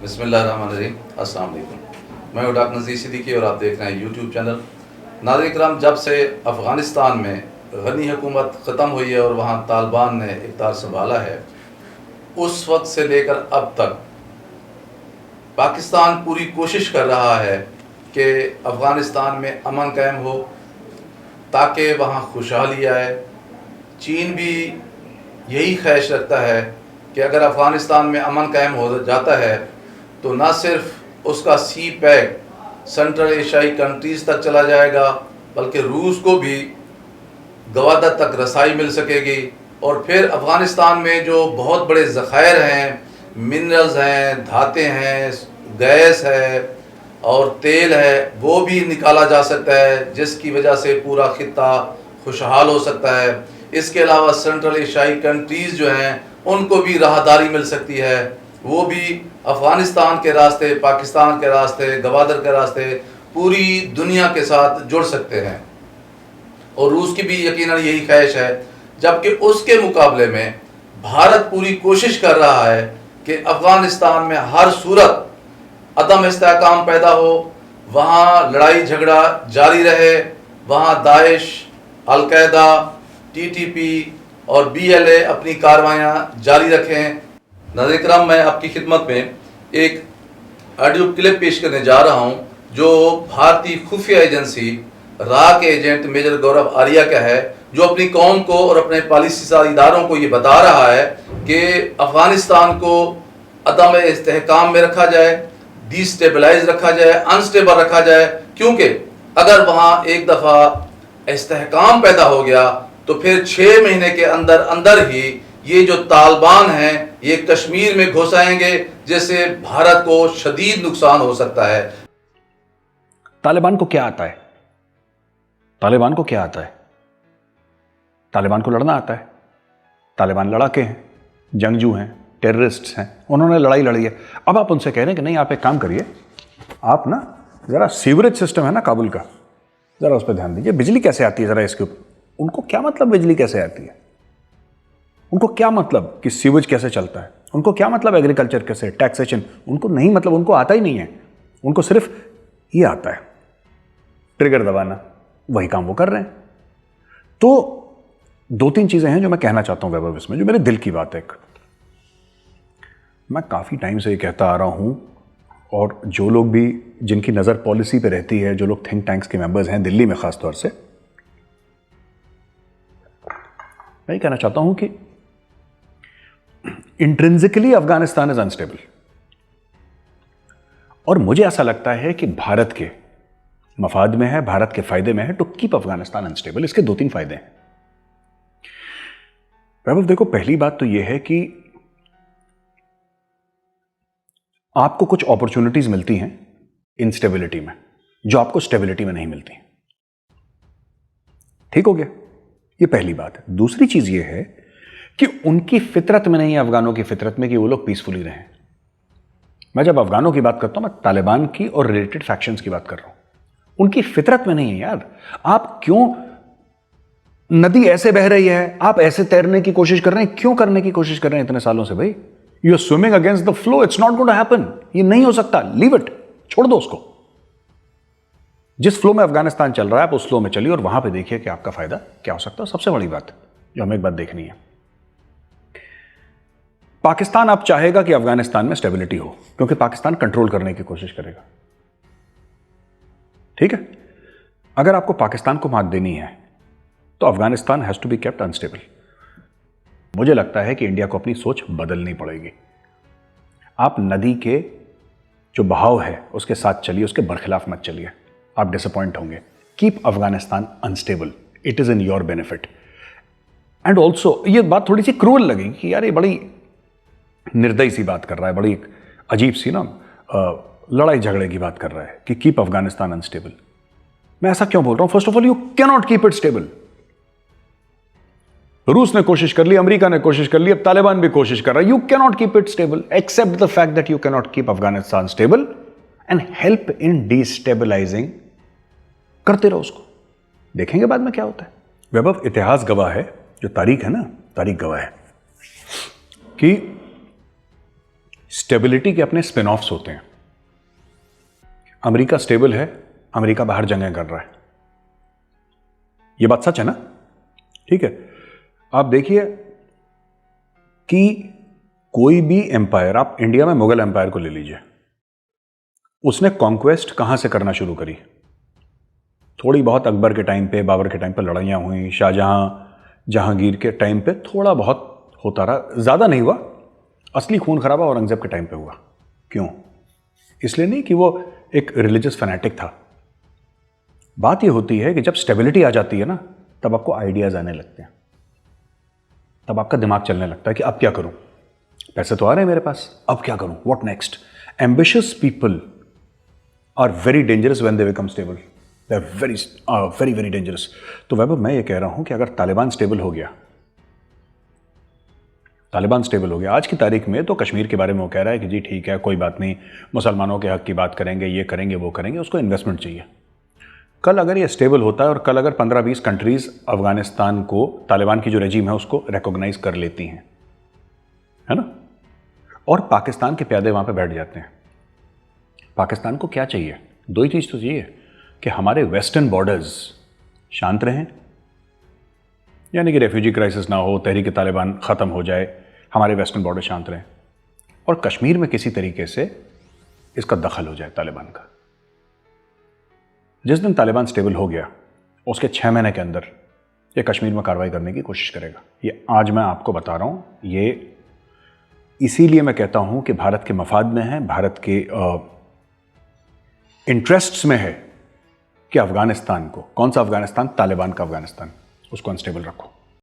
बिस्मिल्लाहिर्रहमानिर्रहीम। अस्सलाम वालेकुम। मैं हूं डॉक्टर नज़ीर सिद्दीकी और आप देख रहे हैं यूट्यूब चैनल। नाज़रीन किराम, जब से अफ़गानिस्तान में गनी हुकूमत ख़त्म हुई है और वहाँ तालिबान ने इक़्तिदार संभाला है, उस वक्त से लेकर अब तक पाकिस्तान पूरी कोशिश कर रहा है कि अफ़गानिस्तान में अमन कायम हो ताकि वहाँ खुशहाली आए। चीन भी यही ख्वाहिश रखता है कि अगर अफ़गानिस्तान में अमन कायम हो जाता है तो न सिर्फ उसका सी पैक सेंट्रल एशियाई कंट्रीज़ तक चला जाएगा, बल्कि रूस को भी गवादर तक रसाई मिल सकेगी। और फिर अफ़गानिस्तान में जो बहुत बड़े ज़ख़ायर हैं, मिनरल्स हैं, धातें हैं, गैस है और तेल है, वो भी निकाला जा सकता है, जिसकी वजह से पूरा खित्ता खुशहाल हो सकता है। इसके अलावा सेंट्रल एशियाई कंट्रीज़ जो हैं उनको भी राहदारी मिल सकती है, वो भी अफ़गानिस्तान के रास्ते, पाकिस्तान के रास्ते, गवादर के रास्ते पूरी दुनिया के साथ जुड़ सकते हैं। और रूस की भी यकीनन यही ख्वाहिश है, जबकि उसके मुकाबले में भारत पूरी कोशिश कर रहा है कि अफ़गानिस्तान में हर सूरत अदम इस्तेहकाम पैदा हो, वहाँ लड़ाई झगड़ा जारी रहे, वहाँ दाइश, अल-कायदा, TTP और BLA अपनी कार्रवाइयाँ जारी रखें। नाज़रीन किराम, मैं आपकी खिदमत में एक ऑडियो क्लिप पेश करने जा रहा हूँ जो भारतीय खुफिया एजेंसी रा के एजेंट मेजर गौरव आर्या का है, जो अपनी कौम को और अपने पॉलिसी साज इदारों को ये बता रहा है कि अफ़गानिस्तान को अदम इस्तेहकाम में रखा जाए, डिस्टेबलाइज रखा जाए, अनस्टेबल रखा जाए, क्योंकि अगर वहाँ एक दफ़ा इस्तेहकाम पैदा हो गया तो फिर 6 महीने के अंदर अंदर ही ये जो तालिबान हैं ये कश्मीर में घुस आएंगे, जिससे भारत को शदीद नुकसान हो सकता है। तालिबान को क्या आता है? तालिबान को क्या आता है? तालिबान को लड़ना आता है। तालिबान लड़ाके हैं, जंगजू हैं, टेररिस्ट्स हैं, उन्होंने लड़ाई लड़ी है। अब आप उनसे कह रहे हैं कि नहीं, आप एक काम करिए, आप ना ज़रा सीवरेज सिस्टम है ना काबुल का, ज़रा उस पर ध्यान दीजिए। बिजली कैसे आती है ज़रा इसके ऊपर। उनको क्या मतलब बिजली कैसे आती है? उनको क्या मतलब कि सीवेज कैसे चलता है? उनको क्या मतलब एग्रीकल्चर कैसे, टैक्सेशन? उनको नहीं, मतलब उनको आता ही नहीं है। उनको सिर्फ ये आता है, ट्रिगर दबाना। वही काम वो कर रहे हैं। तो 2-3 चीज़ें हैं जो मैं कहना चाहता हूँ वैभव इसमें, जो मेरे दिल की बात है। मैं काफ़ी टाइम से ये कहता आ रहा हूँ, और जो लोग भी जिनकी नज़र पॉलिसी पे रहती है, जो लोग थिंक टैंक्स के मेंबर्स हैं दिल्ली में ख़ास तौर से, मैं ये कहना चाहता हूँ कि इंट्रिंसिकली अफगानिस्तान इज अनस्टेबल। और मुझे ऐसा लगता है कि भारत के मफाद में है, भारत के फायदे में है टू कीप अफगानिस्तान अनस्टेबल। इसके 2-3 फायदे हैं वैभव। देखो, पहली बात तो यह है कि आपको कुछ अपॉर्चुनिटीज मिलती हैं इनस्टेबिलिटी में, जो आपको स्टेबिलिटी में नहीं मिलती। ठीक हो गया, ये पहली बात है। दूसरी चीज ये है कि उनकी फितरत में नहीं है, अफगानों की फितरत में, कि वो लोग पीसफुली रहें। मैं जब अफगानों की बात करता हूं, मैं तालिबान की और रिलेटेड फैक्शंस की बात कर रहा हूं। उनकी फितरत में नहीं है यार। आप क्यों, नदी ऐसे बह रही है, आप ऐसे तैरने की कोशिश कर रहे हैं, क्यों करने की कोशिश कर रहे हैं इतने सालों से भाई? You are swimming against the flow, it's not going to happen. ये नहीं हो सकता, लीव इट, छोड़ दो उसको। जिस फ्लो में अफगानिस्तान चल रहा है, आप उस फ्लो में चलिए और वहां पे देखिए कि आपका फायदा क्या हो सकता है। सबसे बड़ी बात जो हमें एक बात देखनी है, पाकिस्तान अब चाहेगा कि अफगानिस्तान में स्टेबिलिटी हो, क्योंकि पाकिस्तान कंट्रोल करने की कोशिश करेगा। ठीक है, अगर आपको पाकिस्तान को मात देनी है तो Afghanistan has to be kept unstable. मुझे लगता है कि इंडिया को अपनी सोच बदलनी पड़ेगी। आप नदी के जो बहाव है उसके साथ चलिए, उसके बरखिलाफ मत चलिए, आप डिसअपॉइंट होंगे। Keep Afghanistan unstable, it is in your benefit. And also ये बात थोड़ी सी क्रूअल लगेगी कि यार ये बड़ी निर्दयी सी बात कर रहा है, बड़ी अजीब सी ना लड़ाई झगड़े की बात कर रहा है कि कीप अफगानिस्तान अनस्टेबल। मैं ऐसा क्यों बोल रहा हूं? First of all, you can not keep it stable. रूस ने कोशिश कर ली, अमेरिका ने कोशिश कर ली, अब तालिबान भी कोशिश कर रहा है। You can not keep it stable, accept the fact that you can not keep Afghanistan stable and help in destabilising. करते रहो उसको, देखेंगे बाद में क्या होता है। वैभव, इतिहास गवाह है, जो तारीख है ना, तारीख गवाह है कि स्टेबिलिटी के अपने स्पिन ऑफ्स होते हैं। अमेरिका स्टेबल है, अमेरिका बाहर जंगें कर रहा है, यह बात सच है ना? ठीक है, आप देखिए कि कोई भी एम्पायर, आप इंडिया में मुगल एम्पायर को ले लीजिए, उसने कॉन्क्वेस्ट कहां से करना शुरू करी? थोड़ी बहुत अकबर के टाइम पे, बाबर के टाइम पे लड़ाइयां हुई, शाहजहां, जहांगीर के टाइम पे थोड़ा बहुत होता रहा, ज्यादा नहीं हुआ। असली खून खराबा औरंगजेब के टाइम पे हुआ। क्यों? इसलिए नहीं कि वो एक रिलीजियस फैनेटिक था। बात ये होती है कि जब स्टेबिलिटी आ जाती है ना, तब आपको आइडियाज आने लगते हैं, तब आपका दिमाग चलने लगता है कि अब क्या करूं, पैसे तो आ रहे हैं मेरे पास, अब क्या करूं, what next. Ambitious people are very dangerous when they become stable, they are very very dangerous. तो वैभव, मैं ये कह रहा हूं कि अगर तालिबान स्टेबल हो गया, आज की तारीख में तो कश्मीर के बारे में वो कह रहा है कि जी ठीक है, कोई बात नहीं, मुसलमानों के हक की बात करेंगे, ये करेंगे, वो करेंगे, उसको इन्वेस्टमेंट चाहिए। कल अगर ये स्टेबल होता है और कल अगर 15-20 कंट्रीज अफगानिस्तान को, तालिबान की जो रेजिम है उसको रिकॉग्नाइज कर लेती हैं, है ना, और पाकिस्तान के प्यादे वहां पे बैठ जाते हैं, पाकिस्तान को क्या चाहिए? दो ही चीज तो चाहिए कि हमारे वेस्टर्न बॉर्डर्स शांत रहें, यानी कि रेफ्यूजी क्राइसिस ना हो, तहरीक तालिबान ख़त्म हो जाए, हमारे वेस्टर्न बॉर्डर शांत रहें, और कश्मीर में किसी तरीके से इसका दखल हो जाए तालिबान का। जिस दिन तालिबान स्टेबल हो गया, उसके 6 महीने के अंदर ये कश्मीर में कार्रवाई करने की कोशिश करेगा। ये आज मैं आपको बता रहा हूँ, ये इसीलिए मैं कहता हूँ कि भारत के मफाद में है, भारत के इंटरेस्ट्स में है कि अफगानिस्तान को, कौन सा अफगानिस्तान? तालिबान का अफगानिस्तान, उसको अनस्टेबल रखो।